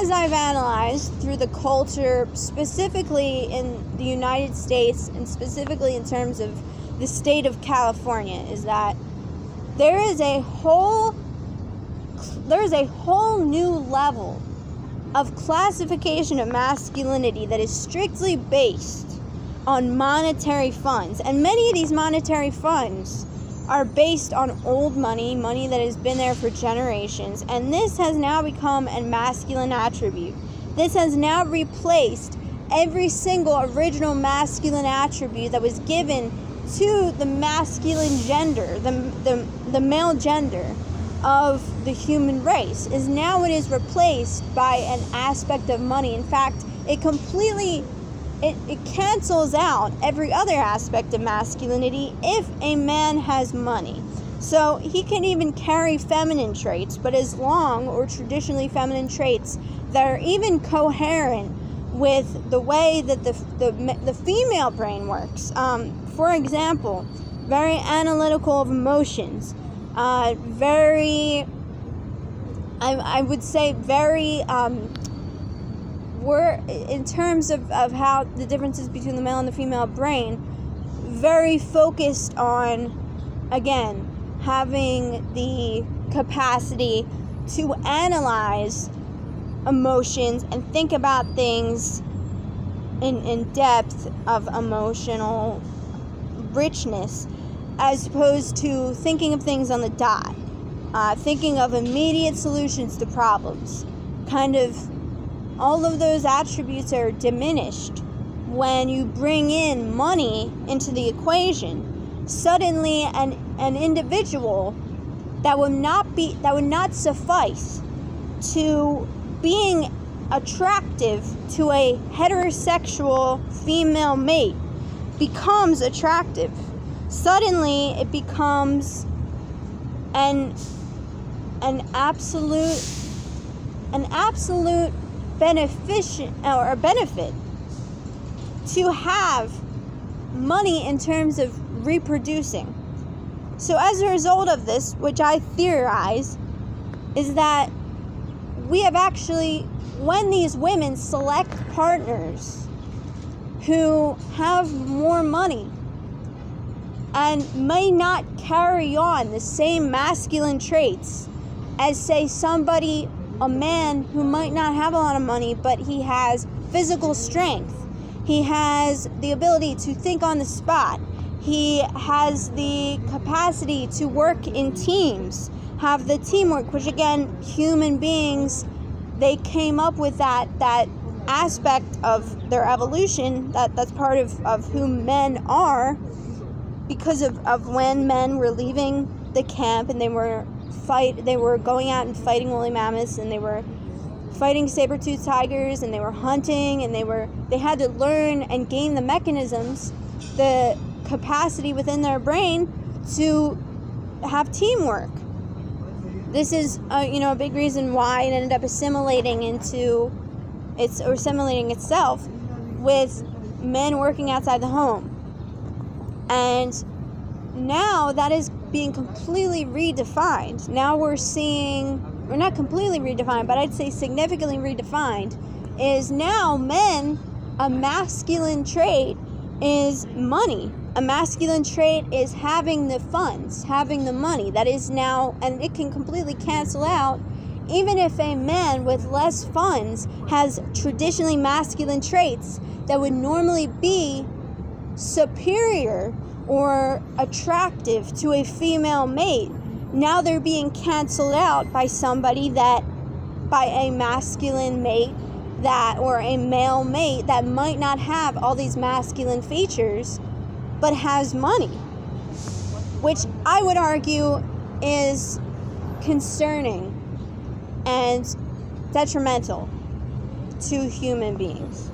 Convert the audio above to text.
as I've analyzed through the culture, specifically in the United States and specifically in terms of the state of California, is that there is a whole new level of classification of masculinity that is strictly based on monetary funds. And many of these monetary funds are based on old money that has been there for generations. And this has now become a masculine attribute. This has now replaced every single original masculine attribute that was given to the masculine gender, the male gender of the human race. Is now it is replaced by an aspect of money. In fact, it cancels out every other aspect of masculinity if a man has money. So he can even carry feminine traits, but as long or traditionally feminine traits that are even coherent with the way that the female brain works. For example, very analytical of emotions, very, I would say very, we're, in terms of how the differences between the male and the female brain, very focused on, again, having the capacity to analyze emotions and think about things in depth of emotional richness, as opposed to thinking of things on the dot, thinking of immediate solutions to problems. Kind of all of those attributes are diminished when you bring in money into the equation. Suddenly an individual that would not suffice to being attractive to a heterosexual female mate becomes attractive. Suddenly it becomes an absolute benefit to have money in terms of reproducing. So as a result of this, which I theorize, is that we have actually, when these women select partners who have more money and may not carry on the same masculine traits as, say, a man who might not have a lot of money, but he has physical strength. He has the ability to think on the spot. He has the capacity to work in teams, have the teamwork, which again, human beings, they came up with that aspect of their evolution, that's part of who men are, because of when men were leaving the camp and they were going out and fighting woolly mammoths, and they were fighting saber-toothed tigers, and they were hunting, and they had to learn and gain the mechanisms, the capacity within their brain to have teamwork. This is a big reason why it ended up assimilating itself with men working outside the home. And now that is being completely redefined. Now we're not completely redefined, but I'd say significantly redefined, is now men, a masculine trait is money. A masculine trait is having the funds, having the money. That is now, and it can completely cancel out, even if a man with less funds has traditionally masculine traits that would normally be superior or attractive to a female mate. Now they're being canceled out by a masculine mate or a male mate that might not have all these masculine features but has money, which I would argue is concerning and detrimental to human beings.